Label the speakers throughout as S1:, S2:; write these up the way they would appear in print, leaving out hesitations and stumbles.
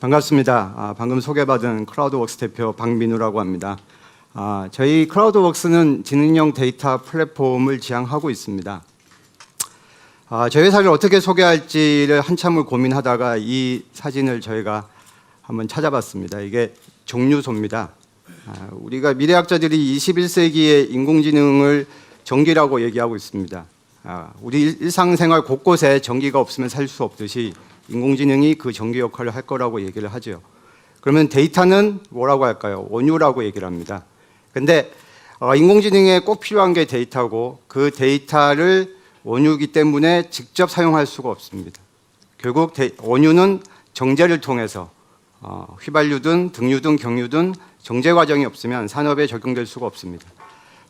S1: 반갑습니다. 방금 소개받은 클라우드웍스 대표 박민우라고 합니다. 저희 클라우드웍스는 지능형 데이터 플랫폼을 지향하고 있습니다. 저희 회사를 어떻게 소개할지를 한참을 고민하다가 이 사진을 저희가 한번 찾아봤습니다. 이게 정류소입니다. 우리가 미래학자들이 21세기의 인공지능을 전기라고 얘기하고 있습니다. 우리 일상생활 곳곳에 전기가 없으면 살 수 없듯이 인공지능이 그 전기 역할을 할 거라고 얘기를 하죠. 그러면 데이터는 뭐라고 할까요? 원유라고 얘기를 합니다. 근데 인공지능에 꼭 필요한 게 데이터고 그 데이터를 원유이기 때문에 직접 사용할 수가 없습니다. 결국 원유는 정제를 통해서 휘발유든 등유든 경유든 정제 과정이 없으면 산업에 적용될 수가 없습니다.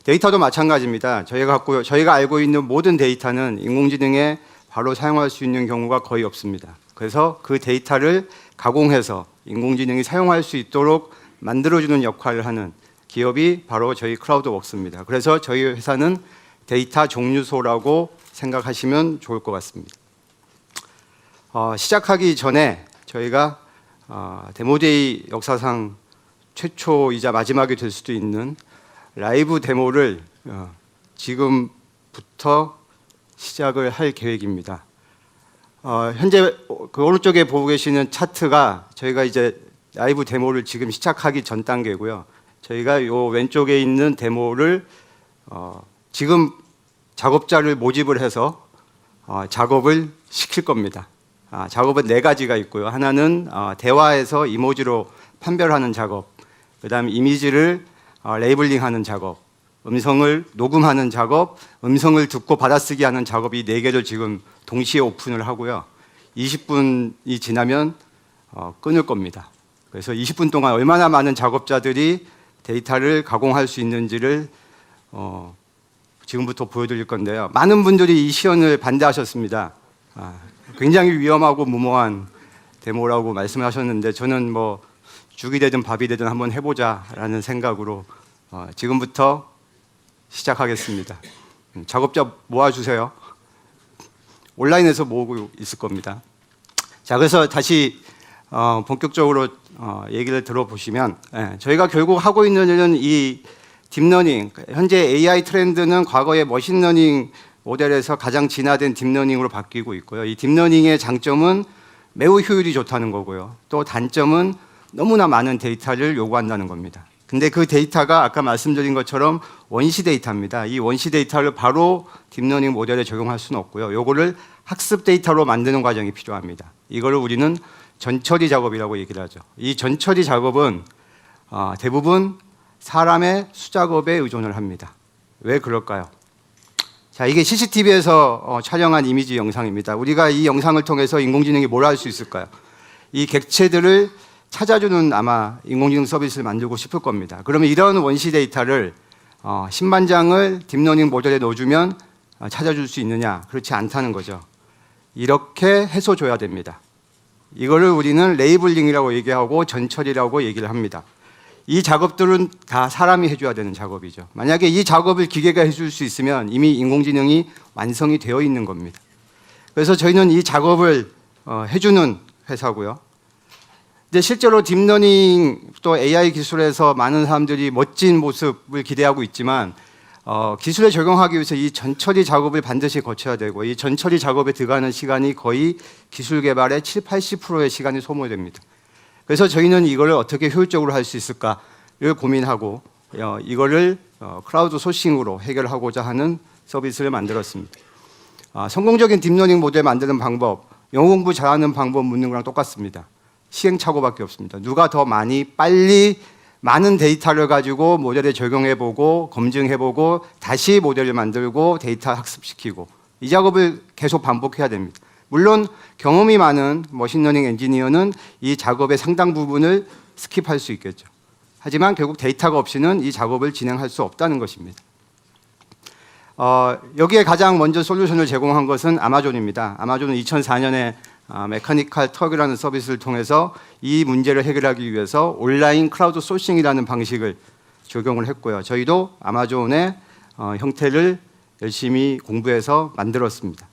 S1: 데이터도 마찬가지입니다. 저희가 알고 있는 모든 데이터는 인공지능에 바로 사용할 수 있는 경우가 거의 없습니다. 그래서 그 데이터를 가공해서 인공지능이 사용할 수 있도록 만들어주는 역할을 하는 기업이 바로 저희 클라우드웍스입니다. 그래서 저희 회사는 데이터 정류소라고 생각하시면 좋을 것 같습니다. 시작하기 전에 저희가 데모데이 역사상 최초이자 마지막이 될 수도 있는 라이브 데모를 지금부터 시작을 할 계획입니다. 현재 그 오른쪽에 보고 계시는 차트가 저희가 이제 라이브 데모를 지금 시작하기 전 단계고요. 저희가 요 왼쪽에 있는 데모를 지금 작업자를 모집을 해서 작업을 시킬 겁니다. 작업은 4가지가 있고요. 하나는 대화에서 이모지로 판별하는 작업, 그 다음 이미지를 레이블링하는 작업, 음성을 녹음하는 작업, 음성을 듣고 받아쓰기 하는 작업, 이 4개를 지금 동시에 오픈을 하고요. 20분이 지나면 끊을 겁니다. 그래서 20분 동안 얼마나 많은 작업자들이 데이터를 가공할 수 있는지를 지금부터 보여드릴 건데요. 많은 분들이 이 시연을 반대하셨습니다. 굉장히 위험하고 무모한 데모라고 말씀하셨는데 저는 뭐 죽이 되든 밥이 되든 한번 해보자라는 생각으로 지금부터 시작하겠습니다. 작업자 모아주세요. 온라인에서 모으고 있을 겁니다. 자, 그래서 다시 본격적으로 얘기를 들어보시면 저희가 결국 하고 있는 일은 이 딥러닝, 현재 AI 트렌드는 과거의 머신러닝 모델에서 가장 진화된 딥러닝으로 바뀌고 있고요. 이 딥러닝의 장점은 매우 효율이 좋다는 거고요. 또 단점은 너무나 많은 데이터를 요구한다는 겁니다. 근데 그 데이터가 아까 말씀드린 것처럼 원시 데이터입니다. 이 원시 데이터를 바로 딥러닝 모델에 적용할 수는 없고요. 요거를 학습 데이터로 만드는 과정이 필요합니다. 이거를 우리는 전처리 작업이라고 얘기를 하죠. 이 전처리 작업은 대부분 사람의 수작업에 의존을 합니다. 왜 그럴까요? 자, 이게 CCTV에서 촬영한 이미지 영상입니다. 우리가 이 영상을 통해서 인공지능이 뭘 할 수 있을까요? 이 객체들을 찾아주는 아마 인공지능 서비스를 만들고 싶을 겁니다. 그러면 이런 원시 데이터를 10만 장을 딥러닝 모델에 넣어주면 찾아줄 수 있느냐? 그렇지 않다는 거죠. 이렇게 해서줘야 됩니다. 이거를 우리는 레이블링이라고 얘기하고 전처리라고 얘기를 합니다. 이 작업들은 다 사람이 해줘야 되는 작업이죠. 만약에 이 작업을 기계가 해줄 수 있으면 이미 인공지능이 완성이 되어 있는 겁니다. 그래서 저희는 이 작업을 해주는 회사고요. 근데 실제로 딥러닝 또 AI 기술에서 많은 사람들이 멋진 모습을 기대하고 있지만 기술에 적용하기 위해서 이 전처리 작업을 반드시 거쳐야 되고 이 전처리 작업에 들어가는 시간이 거의 기술 개발의 70~80%의 시간이 소모됩니다. 그래서 저희는 이걸 어떻게 효율적으로 할 수 있을까를 고민하고 이거를 크라우드 소싱으로 해결하고자 하는 서비스를 만들었습니다. 성공적인 딥러닝 모델 만드는 방법, 영어 공부 잘하는 방법 묻는 거랑 똑같습니다. 시행착오밖에 없습니다. 누가 더 빨리 많은 데이터를 가지고 모델에 적용해보고 검증해보고 다시 모델을 만들고 데이터 학습시키고 이 작업을 계속 반복해야 됩니다. 물론 경험이 많은 머신러닝 엔지니어는 이 작업의 상당 부분을 스킵할 수 있겠죠. 하지만 결국 데이터가 없이는 이 작업을 진행할 수 없다는 것입니다. 여기에 가장 먼저 솔루션을 제공한 것은 아마존입니다. 아마존은 2004년에 메카니컬 턱이라는 서비스를 통해서 이 문제를 해결하기 위해서 온라인 클라우드 소싱이라는 방식을 적용을 했고요. 저희도 아마존의 형태를 열심히 공부해서 만들었습니다.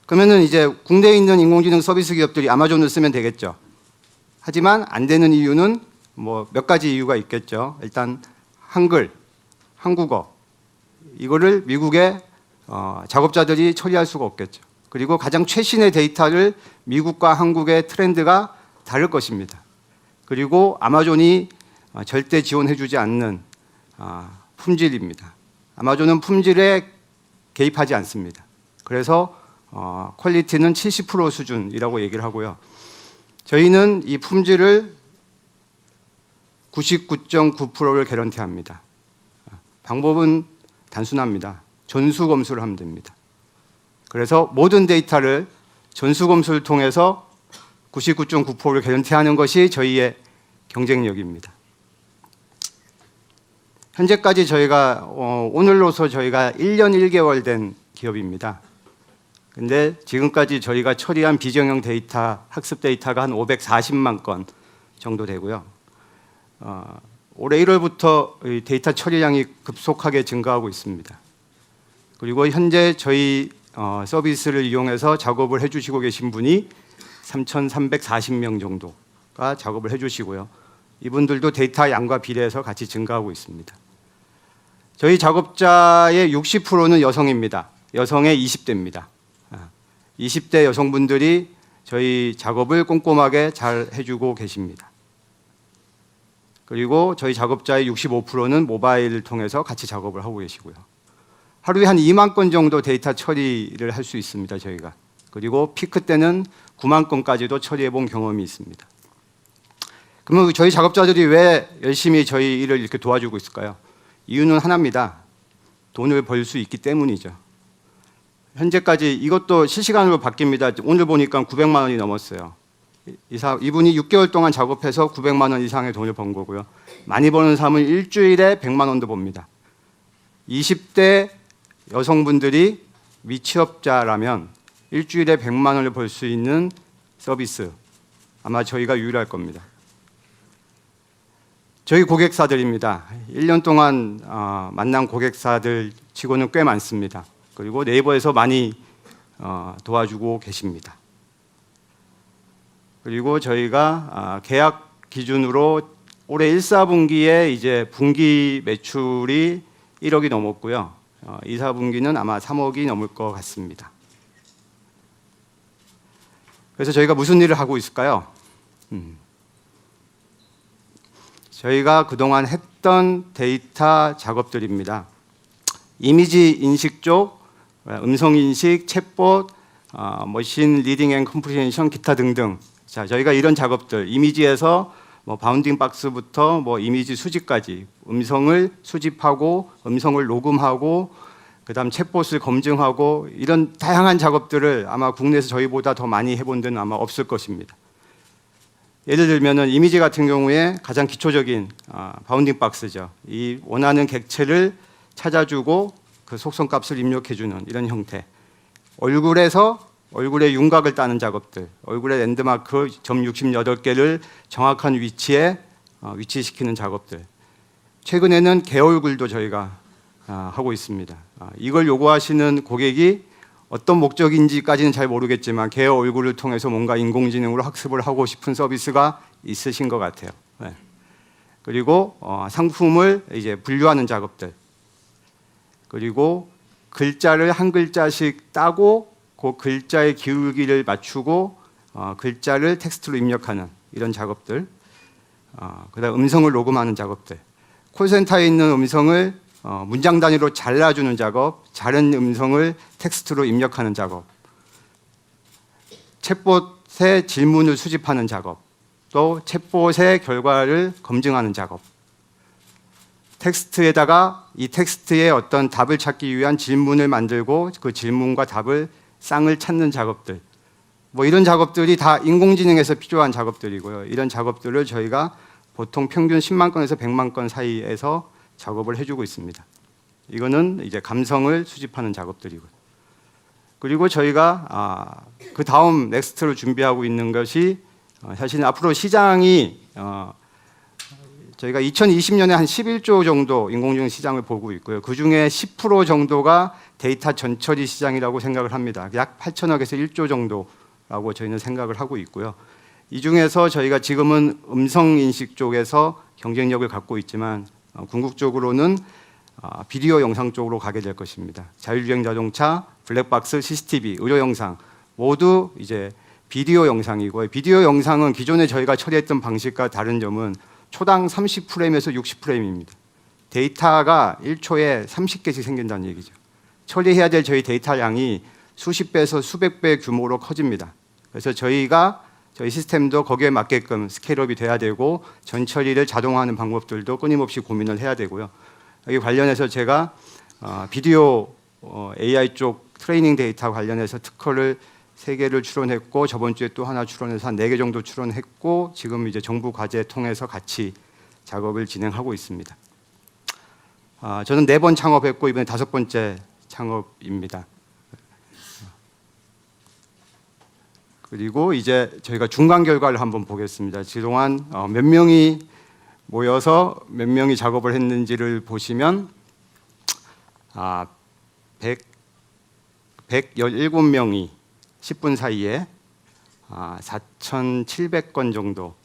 S1: 그러면은 이제 국내에 있는 인공지능 서비스 기업들이 아마존을 쓰면 되겠죠. 하지만 안 되는 이유는 뭐 몇 가지 이유가 있겠죠. 일단 한글, 한국어 이거를 미국의 작업자들이 처리할 수가 없겠죠. 그리고 가장 최신의 데이터를 미국과 한국의 트렌드가 다를 것입니다. 그리고 아마존이 절대 지원해주지 않는 품질입니다. 아마존은 품질에 개입하지 않습니다. 그래서 퀄리티는 70% 수준이라고 얘기를 하고요. 저희는 이 품질을 99.9%를 개런티합니다. 방법은 단순합니다. 전수검수를 하면 됩니다. 그래서 모든 데이터를 전수검수를 통해서 99.9%를 개런티하는 것이 저희의 경쟁력입니다. 현재까지 저희가 오늘로서 저희가 1년 1개월 된 기업입니다. 근데 지금까지 저희가 처리한 비정형 데이터, 학습 데이터가 한 540만 건 정도 되고요. 올해 1월부터 데이터 처리량이 급속하게 증가하고 있습니다. 그리고 현재 저희 서비스를 이용해서 작업을 해주시고 계신 분이 3,340명 정도가 작업을 해주시고요. 이분들도 데이터 양과 비례해서 같이 증가하고 있습니다. 저희 작업자의 60%는 여성입니다. 여성의 20대입니다. 20대 여성분들이 저희 작업을 꼼꼼하게 잘 해주고 계십니다. 그리고 저희 작업자의 65%는 모바일을 통해서 같이 작업을 하고 계시고요. 하루에 한 2만 건 정도 데이터 처리를 할 수 있습니다, 저희가. 그리고 피크 때는 9만 건까지도 처리해 본 경험이 있습니다. 그러면 저희 작업자들이 왜 열심히 저희 일을 이렇게 도와주고 있을까요? 이유는 하나입니다. 돈을 벌 수 있기 때문이죠. 현재까지 이것도 실시간으로 바뀝니다. 오늘 보니까 900만 원이 넘었어요. 이분이 6개월 동안 작업해서 900만 원 이상의 돈을 번 거고요. 많이 버는 사람은 일주일에 100만 원도 봅니다. 20대 여성분들이 미취업자라면 일주일에 100만 원을 벌 수 있는 서비스 아마 저희가 유일할 겁니다. 저희 고객사들입니다. 1년 동안 만난 고객사들 치고는 꽤 많습니다. 그리고 네이버에서 많이 도와주고 계십니다. 그리고 저희가 계약 기준으로 올해 1, 4분기에 이제 분기 매출이 1억이 넘었고요. 2, 4분기는 아마 3억이 넘을 것 같습니다. 그래서 저희가 무슨 일을 하고 있을까요? 저희가 그동안 했던 데이터 작업들입니다. 이미지 인식 쪽, 음성 인식, 챗봇, 머신 리딩 앤 컴프리헨션 기타 등등. 자, 저희가 이런 작업들, 이미지에서 뭐 바운딩 박스부터 뭐 이미지 수집까지 음성을 수집하고 음성을 녹음하고 그다음 챗봇을 검증하고 이런 다양한 작업들을 아마 국내에서 저희보다 더 많이 해본 데는 아마 없을 것입니다. 예를 들면은 이미지 같은 경우에 가장 기초적인 바운딩 박스죠. 이 원하는 객체를 찾아주고 그 속성값을 입력해주는 이런 형태. 얼굴에 윤곽을 따는 작업들, 얼굴에 랜드마크 점 68개를 정확한 위치에 위치시키는 작업들. 최근에는 개얼굴도 저희가 하고 있습니다. 이걸 요구하시는 고객이 어떤 목적인지까지는 잘 모르겠지만 개 얼굴을 통해서 뭔가 인공지능으로 학습을 하고 싶은 서비스가 있으신 것 같아요. 네. 그리고 상품을 이제 분류하는 작업들. 그리고 글자를 한 글자씩 따고 그 글자의 기울기를 맞추고 글자를 텍스트로 입력하는 이런 작업들. 그다음 음성을 녹음하는 작업들. 콜센터에 있는 음성을 문장 단위로 잘라주는 작업, 자른 음성을 텍스트로 입력하는 작업, 챗봇의 질문을 수집하는 작업, 또 챗봇의 결과를 검증하는 작업, 텍스트에다가 이 텍스트의 어떤 답을 찾기 위한 질문을 만들고 그 질문과 답을 쌍을 찾는 작업들, 뭐 이런 작업들이 다 인공지능에서 필요한 작업들이고요. 이런 작업들을 저희가 보통 평균 10만 건에서 100만 건 사이에서 작업을 해주고 있습니다. 이거는 이제 감성을 수집하는 작업들이고요. 그리고 저희가 그 다음 넥스트로 준비하고 있는 것이 사실 앞으로 시장이 저희가 2020년에 한 11조 정도 인공지능 시장을 보고 있고요. 그 중에 10% 정도가 데이터 전처리 시장이라고 생각을 합니다. 약 8천억에서 1조 정도라고 저희는 생각을 하고 있고요. 이 중에서 저희가 지금은 음성 인식 쪽에서 경쟁력을 갖고 있지만 궁극적으로는 비디오 영상 쪽으로 가게 될 것입니다. 자율주행 자동차, 블랙박스, CCTV, 의료 영상 모두 이제 비디오 영상이고, 비디오 영상은 기존에 저희가 처리했던 방식과 다른 점은 초당 30프레임에서 60프레임입니다. 데이터가 1초에 30개씩 생긴다는 얘기죠. 처리해야 될 저희 데이터량이 수십 배에서 수백 배 규모로 커집니다. 그래서 저희 시스템도 거기에 맞게끔 스케일업이 돼야 되고, 전 처리를 자동화하는 방법들도 끊임없이 고민을 해야 되고요. 여기 관련해서 제가 비디오 AI 쪽 트레이닝 데이터 관련해서 특허를 3개를 출원했고, 저번 주에 또 하나 출원해서 한 4개 정도 출원했고, 지금 이제 정부 과제 통해서 같이 작업을 진행하고 있습니다. 저는 4번 창업했고 이번에 5번째 창업입니다. 그리고 이제 저희가 중간 결과를 한번 보겠습니다. 그동안 몇 명이 모여서 몇 명이 작업을 했는지를 보시면 117명이 10분 사이에 4,700건 정도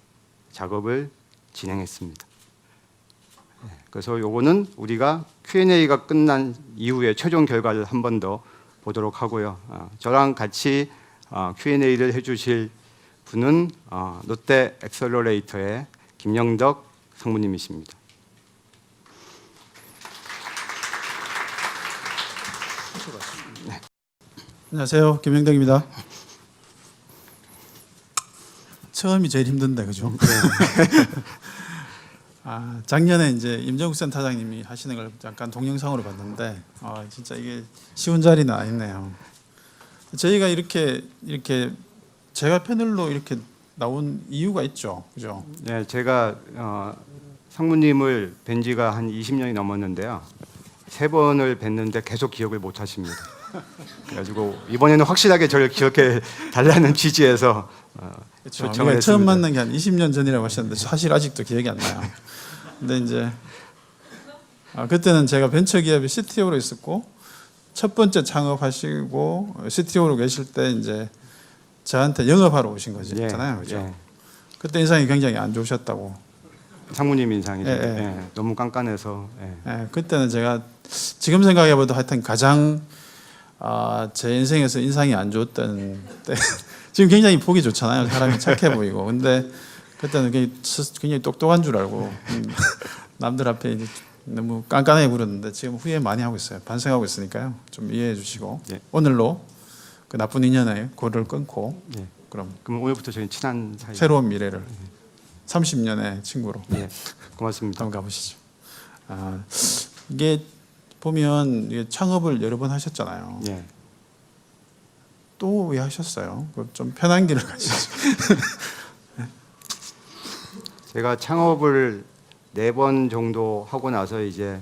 S1: 작업을 진행했습니다. 그래서 요거는 우리가 Q&A가 끝난 이후에 최종 결과를 한 번 더 보도록 하고요. 저랑 같이 Q&A를 해주실 분은 롯데 엑셀러레이터의 김영덕 상무님이십니다.
S2: 네. 안녕하세요, 김영덕입니다. 처음이 제일 힘든데, 그죠? 네. 작년에 이제 임정국 센터장님이 하시는 걸 잠깐 동영상으로 봤는데, 진짜 이게 쉬운 자리는 아니네요. 저희가 이렇게 제가 패널로 이렇게 나온 이유가 있죠, 그죠?
S1: 네, 제가 상무님을 뵌 지가 한 20년이 넘었는데요. 3번을 뵀는데 계속 기억을 못 하십니다. 그래가지고 이번에는 확실하게 저를 기억해 달라는 취지에서
S2: 초청을 했습니다. 처음 만난 게 한 20년 전이라고 하셨는데 사실 아직도 기억이 안 나요. 근데 이제 그때는 제가 벤처기업의 CTO로 있었고, 첫 번째 창업하시고 CTO로 계실 때 이제 저한테 영업하러 오신 거잖아요, 그죠? 예. 그때 인상이 굉장히 안 좋으셨다고.
S1: 상무님 인상이 너무 깐깐해서.
S2: 그때는 제가 지금 생각해봐도 하여튼 가장 제 인생에서 인상이 안 좋았던 때. 지금 굉장히 보기 좋잖아요. 사람이 착해 보이고. 근데 그때는 굉장히 똑똑한 줄 알고 남들 앞에 이제 너무 깐깐하게 굴었는데 지금 후회 많이 하고 있어요. 반성하고 있으니까요. 좀 이해해 주시고 오늘로 그 나쁜 인연의 고를 끊고 그럼
S1: 오늘부터 저희 친한 사이,
S2: 새로운 미래를 30년의 친구로
S1: 고맙습니다.
S2: 한번 가보시죠. 이게 보면 이게 창업을 여러 번 하셨잖아요. 또 왜 하셨어요? 좀 편한 길을 가시죠.
S1: 제가 창업을 4번 정도 하고 나서 이제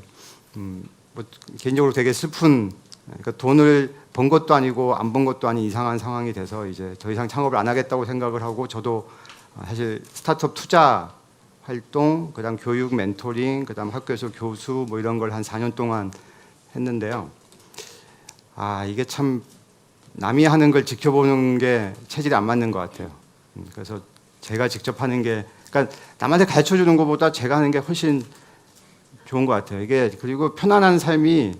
S1: 뭐 개인적으로 되게 슬픈, 그러니까 돈을 번 것도 아니고 안 번 것도 아닌 이상한 상황이 돼서 이제 더 이상 창업을 안 하겠다고 생각을 하고, 저도 사실 스타트업 투자 활동, 그다음 교육 멘토링, 그다음 학교에서 교수 뭐 이런 걸 한 4년 동안 했는데요. 이게 참 남이 하는 걸 지켜보는 게 체질이 안 맞는 것 같아요. 그래서 제가 직접 하는 게, 그러니까 남한테 가르쳐 주는 것보다 제가 하는 게 훨씬 좋은 것 같아요. 이게 그리고 편안한 삶이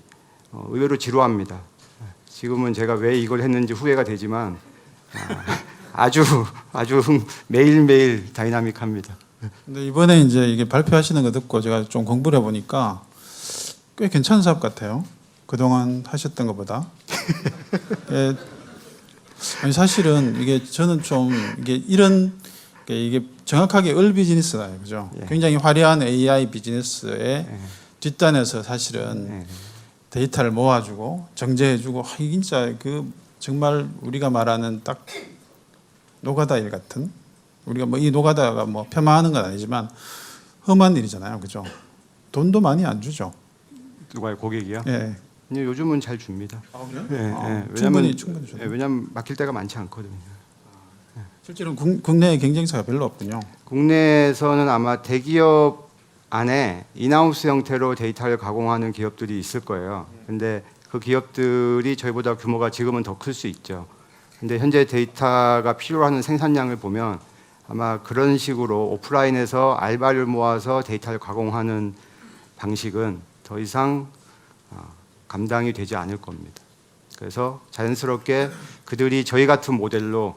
S1: 의외로 지루합니다. 지금은 제가 왜 이걸 했는지 후회가 되지만 아주 매일매일 다이나믹합니다.
S2: 근데 이번에 이제 이게 발표하시는 거 듣고 제가 좀 공부를 해보니까 꽤 괜찮은 사업 같아요. 그동안 하셨던 것보다. 아니 사실은 이게 저는 좀 이게 정확하게 을 비즈니스잖아요, 그죠? 굉장히 화려한 AI 비즈니스의 뒷단에서 사실은 데이터를 모아주고 정제해주고, 진짜 정말 우리가 말하는 딱 노가다 일 같은, 우리가 뭐 이 노가다가 뭐 폄하하는 건 아니지만 험한 일이잖아요, 그죠? 돈도 많이 안 주죠.
S1: 누가요? 고객이요?
S2: 예.
S1: 근데 요즘은 잘 줍니다.
S2: 그래요?
S1: 왜냐면
S2: 충분히 줍니다.
S1: 왜냐면 맡길 때가 많지 않거든요.
S2: 실제로 국내에 경쟁사가 별로 없군요.
S1: 국내에서는 아마 대기업 안에 인하우스 형태로 데이터를 가공하는 기업들이 있을 거예요. 근데 그 기업들이 저희보다 규모가 지금은 더 클 수 있죠. 근데 현재 데이터가 필요로 하는 생산량을 보면 아마 그런 식으로 오프라인에서 알바를 모아서 데이터를 가공하는 방식은 더 이상 감당이 되지 않을 겁니다. 그래서 자연스럽게 그들이 저희 같은 모델로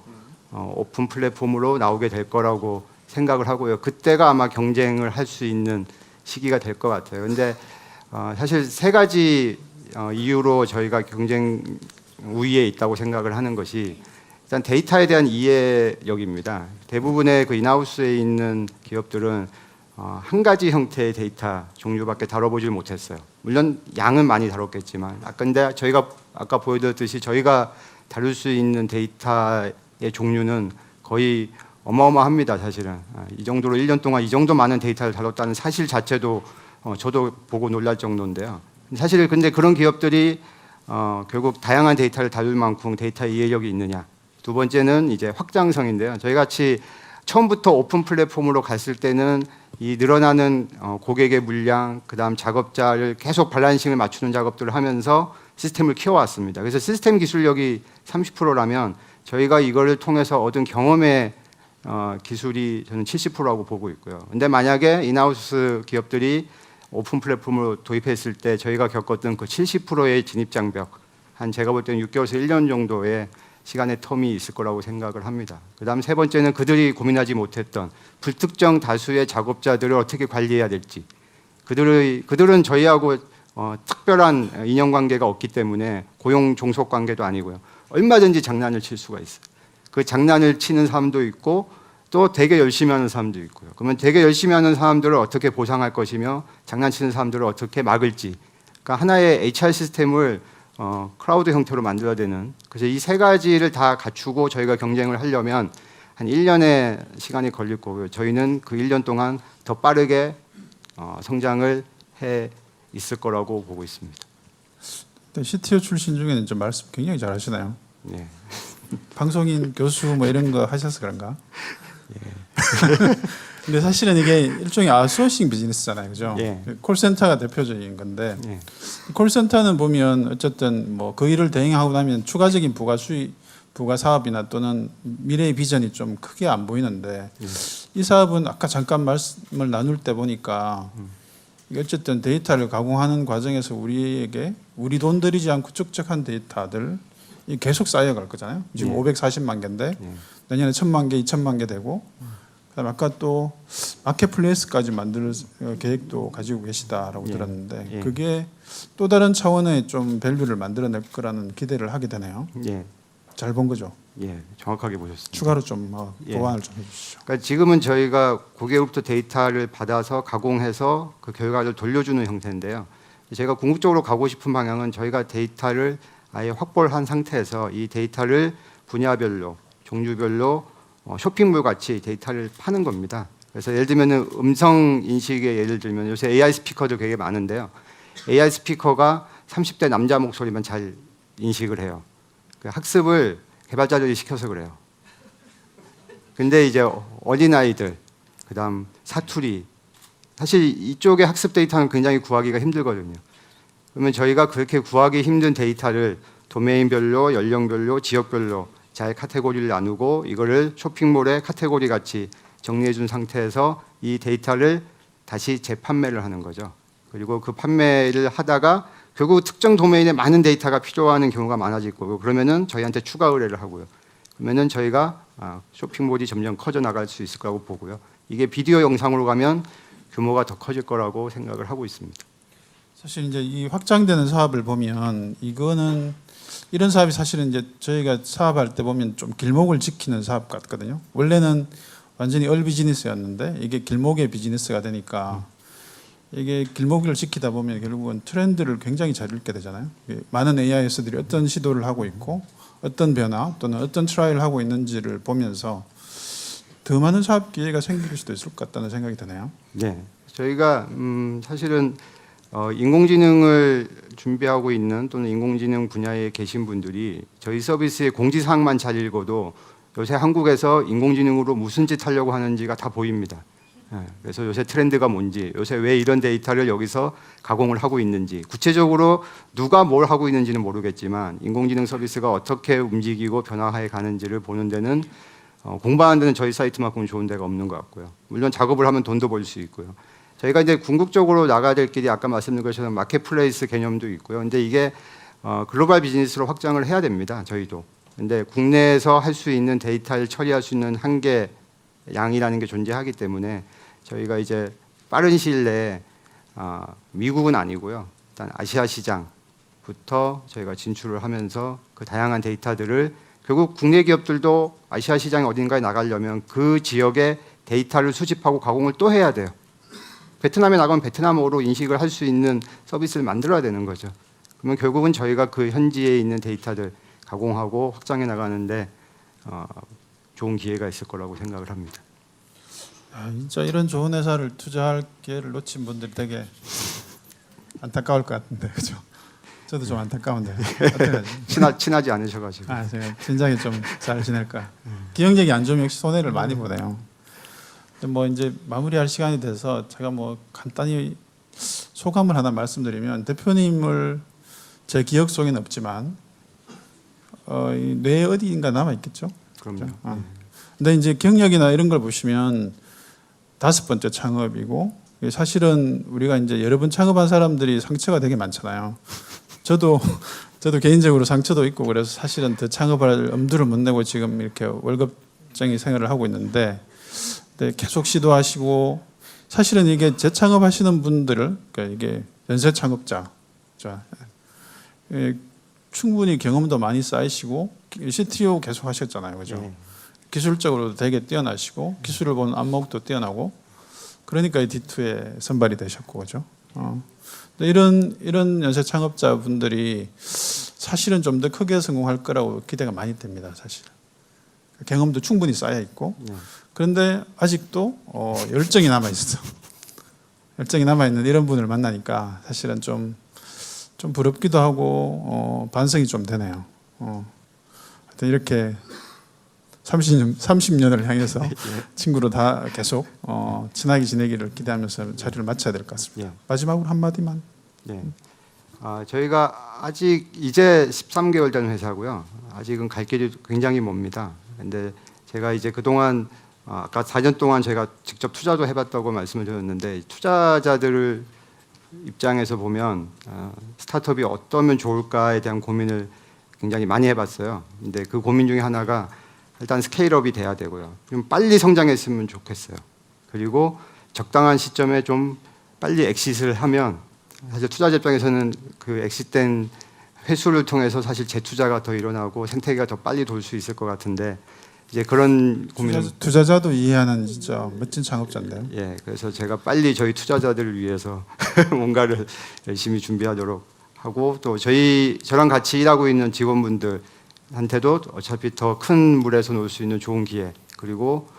S1: 오픈 플랫폼으로 나오게 될 거라고 생각을 하고요. 그때가 아마 경쟁을 할 수 있는 시기가 될 것 같아요. 근데 사실 세 가지 이유로 저희가 경쟁 우위에 있다고 생각을 하는 것이 일단 데이터에 대한 이해력입니다. 대부분의 그 인하우스에 있는 기업들은 한 가지 형태의 데이터 종류밖에 다뤄보질 못했어요. 물론 양은 많이 다뤘겠지만, 근데 저희가 아까 보여드렸듯이 저희가 다룰 수 있는 데이터의 종류는 거의 어마어마합니다. 사실은 이 정도로 1년 동안 이 정도 많은 데이터를 다뤘다는 사실 자체도 저도 보고 놀랄 정도인데요. 사실 근데 그런 기업들이 결국 다양한 데이터를 다룰 만큼 데이터 이해력이 있느냐. 두 번째는 이제 확장성인데요. 저희 같이 처음부터 오픈 플랫폼으로 갔을 때는 이 늘어나는 고객의 물량, 그다음 작업자를 계속 밸런싱을 맞추는 작업들을 하면서 시스템을 키워왔습니다. 그래서 시스템 기술력이 30%라면 저희가 이거를 통해서 얻은 경험의 기술이 저는 70%라고 보고 있고요. 근데 만약에 인하우스 기업들이 오픈 플랫폼으로 도입했을 때 저희가 겪었던 그 70%의 진입 장벽, 한 제가 볼 때는 6개월에서 1년 정도의 시간의 텀이 있을 거라고 생각을 합니다. 그다음 세 번째는 그들이 고민하지 못했던 불특정 다수의 작업자들을 어떻게 관리해야 될지. 그들은 저희하고 특별한 인연관계가 없기 때문에 고용 종속 관계도 아니고요. 얼마든지 장난을 칠 수가 있어요. 그 장난을 치는 사람도 있고 또 되게 열심히 하는 사람도 있고요. 그러면 되게 열심히 하는 사람들을 어떻게 보상할 것이며 장난치는 사람들을 어떻게 막을지. 그러니까 하나의 HR 시스템을 클라우드 형태로 만들어야 되는. 그래서 이 세 가지를 다 갖추고 저희가 경쟁을 하려면 한 1년의 시간이 걸릴 거고요. 저희는 그 1년 동안 더 빠르게 성장을 해 있을 거라고 보고 있습니다.
S2: CTO 출신 중에는 좀 말씀 굉장히 잘하시나요?
S1: 네.
S2: 방송인 교수 뭐 이런 거 하셔서 그런가? 근데 사실은 이게 일종의 아웃소싱 비즈니스잖아요, 그죠?
S1: 예.
S2: 콜센터가 대표적인 건데
S1: 예.
S2: 콜센터는 보면 어쨌든 뭐 그 일을 대행하고 나면 추가적인 부가 수익, 부가 사업이나 또는 미래의 비전이 좀 크게 안 보이는데 이 사업은 아까 잠깐 말씀을 나눌 때 보니까 이게 어쨌든 데이터를 가공하는 과정에서 우리에게 우리 돈 들이지 않고 축적한 데이터들 이 계속 쌓여갈 거잖아요. 지금 540만 개인데 내년에 1,000만 개, 2,000만 개 되고 그다음에 아까 또 마켓플레이스까지 만들 계획도 가지고 계시다라고 들었는데 그게 또 다른 차원의 좀 밸류를 만들어낼 거라는 기대를 하게 되네요. 잘 본 거죠?
S1: 예, 정확하게 보셨습니다.
S2: 추가로 좀 보완을 좀 해주시죠.
S1: 그러니까 지금은 저희가 고객으로부터 데이터를 받아서 가공해서 그 결과를 돌려주는 형태인데요. 제가 궁극적으로 가고 싶은 방향은 저희가 데이터를 아예 확보를 한 상태에서 이 데이터를 분야별로, 종류별로 쇼핑몰 같이 데이터를 파는 겁니다. 그래서 예를 들면 음성 인식의 예를 들면 요새 AI 스피커도 되게 많은데요. AI 스피커가 30대 남자 목소리만 잘 인식을 해요. 그 학습을 개발자들이 시켜서 그래요. 근데 이제 어린아이들, 그다음 사투리, 사실 이쪽의 학습 데이터는 굉장히 구하기가 힘들거든요. 그러면 저희가 그렇게 구하기 힘든 데이터를 도메인별로, 연령별로, 지역별로 잘 카테고리를 나누고 이거를 쇼핑몰의 카테고리 같이 정리해 준 상태에서 이 데이터를 다시 재판매를 하는 거죠. 그리고 그 판매를 하다가 결국 특정 도메인에 많은 데이터가 필요한 경우가 많아질 거고 그러면은 저희한테 추가 의뢰를 하고요. 그러면은 저희가 쇼핑몰이 점점 커져 나갈 수 있을 거라고 보고요. 이게 비디오 영상으로 가면 규모가 더 커질 거라고 생각을 하고 있습니다.
S2: 사실 이제 이 확장되는 사업을 보면 이거는 이런 사업이 사실은 이제 저희가 사업할 때 보면 좀 길목을 지키는 사업 같거든요. 원래는 완전히 얼 비즈니스였는데 이게 길목의 비즈니스가 되니까 이게 길목을 지키다 보면 결국은 트렌드를 굉장히 잘 읽게 되잖아요. 많은 AIS들이 어떤 시도를 하고 있고 어떤 변화 또는 어떤 트라이를 하고 있는지를 보면서 더 많은 사업 기회가 생길 수도 있을 것 같다는 생각이 드네요.
S1: 네, 저희가 사실은 인공지능을 준비하고 있는 또는 인공지능 분야에 계신 분들이 저희 서비스의 공지사항만 잘 읽어도 요새 한국에서 인공지능으로 무슨 짓 하려고 하는지가 다 보입니다. 그래서 요새 트렌드가 뭔지, 요새 왜 이런 데이터를 여기서 가공을 하고 있는지, 구체적으로 누가 뭘 하고 있는지는 모르겠지만 인공지능 서비스가 어떻게 움직이고 변화해 가는지를 보는 데는 공부하는 데는 저희 사이트만큼 좋은 데가 없는 것 같고요. 물론 작업을 하면 돈도 벌 수 있고요. 저희가 이제 궁극적으로 나가야 될 길이 아까 말씀드린 것처럼 마켓플레이스 개념도 있고요. 근데 이게 글로벌 비즈니스로 확장을 해야 됩니다. 저희도. 근데 국내에서 할 수 있는 데이터를 처리할 수 있는 한계 양이라는 게 존재하기 때문에 저희가 이제 빠른 시일 내에 미국은 아니고요. 일단 아시아 시장부터 저희가 진출을 하면서 그 다양한 데이터들을 결국 국내 기업들도 아시아 시장 어딘가에 나가려면 그 지역의 데이터를 수집하고 가공을 또 해야 돼요. 베트남에 나가면 베트남어로 인식을 할 수 있는 서비스를 만들어야 되는 거죠. 그러면 결국은 저희가 그 현지에 있는 데이터들 가공하고 확장해 나가는데 좋은 기회가 있을 거라고 생각을 합니다.
S2: 진짜 이런 좋은 회사를 투자할 기회를 놓친 분들이 되게 안타까울 것 같은데, 그죠? 저도 좀 안타까운데 어떡하지?
S1: 친하지 않으셔가지고.
S2: 제가 진작에 좀 잘 지낼까. 기억력이 안 좋으면 역시 손해를 많이 보네요. 근데 뭐 이제 마무리할 시간이 돼서 제가 뭐 간단히 소감을 하나 말씀드리면, 대표님을 제 기억 속에는 없지만 이 뇌 어디인가 남아 있겠죠.
S1: 그럼요.
S2: 근데 이제 경력이나 이런 걸 보시면 5번째 창업이고, 사실은 우리가 이제 여러 번 창업한 사람들이 상처가 되게 많잖아요. 저도 개인적으로 상처도 있고, 그래서 사실은 더 창업할 엄두를 못 내고 지금 이렇게 월급쟁이 생활을 하고 있는데, 계속 시도하시고, 사실은 이게 재창업하시는 분들을, 그러니까 이게 연쇄 창업자, 충분히 경험도 많이 쌓이시고 CTO 계속 하셨잖아요, 그죠?
S1: 네.
S2: 기술적으로도 되게 뛰어나시고 기술을 보는 안목도 뛰어나고, 그러니까 이 D2에 선발이 되셨고, 그죠? 근데 이런 연쇄 창업자 분들이 사실은 좀 더 크게 성공할 거라고 기대가 많이 됩니다, 사실. 경험도 충분히 쌓여 있고, 그런데 아직도 열정이 남아 있어. 열정이 남아 있는 이런 분을 만나니까 사실은 좀 부럽기도 하고 반성이 좀 되네요. 하여튼 이렇게 30년을 향해서 친구로 다 계속 친하게 지내기를 기대하면서 자리를 마쳐야 될 것 같습니다. 마지막으로 한마디만.
S1: 네. 저희가 아직 이제 13개월 된 회사고요. 아직은 갈 길이 굉장히 멉니다. 근데 제가 이제 그동안 아까 4년 동안 제가 직접 투자도 해봤다고 말씀을 드렸는데, 투자자들을 입장에서 보면 스타트업이 어떠면 좋을까에 대한 고민을 굉장히 많이 해봤어요. 근데 그 고민 중에 하나가 일단 스케일업이 돼야 되고요. 좀 빨리 성장했으면 좋겠어요. 그리고 적당한 시점에 좀 빨리 엑싯을 하면, 사실 투자자 입장에서는 그 엑싯된 회수를 통해서 사실 재투자가 더 일어나고 생태계가 더 빨리 돌 수 있을 것 같은데, 이제 그런 고민을
S2: 투자자도 이해하는 진짜 멋진 창업자인데요.
S1: 예, 그래서 제가 빨리 저희 투자자들을 위해서 뭔가를 열심히 준비하도록 하고, 또 저랑 같이 일하고 있는 직원분들한테도 어차피 더 큰 물에서 놀 수 있는 좋은 기회, 그리고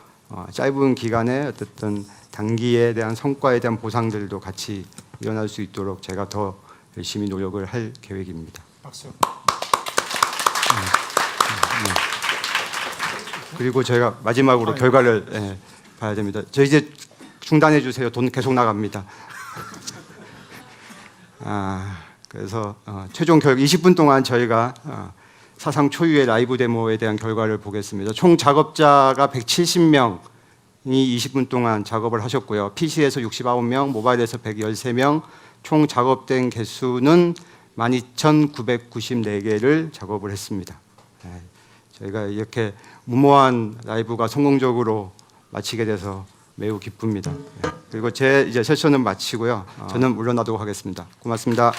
S1: 짧은 기간에 어쨌든 단기에 대한 성과에 대한 보상들도 같이 일어날 수 있도록 제가 더 열심히 노력을 할 계획입니다.
S2: 박수.
S1: 그리고 저희가 마지막으로 결과를 봐야 됩니다. 저 이제 중단해 주세요. 돈 계속 나갑니다. 그래서 최종 결과 20분 동안 저희가 사상 초유의 라이브 데모에 대한 결과를 보겠습니다. 총 작업자가 170명이 20분 동안 작업을 하셨고요. PC에서 69명, 모바일에서 113명, 총 작업된 개수는 12,994개를 작업을 했습니다. 저희가 이렇게 무모한 라이브가 성공적으로 마치게 돼서 매우 기쁩니다. 그리고 제 이제 세션은 마치고요. 저는 물러나도록 하겠습니다. 고맙습니다.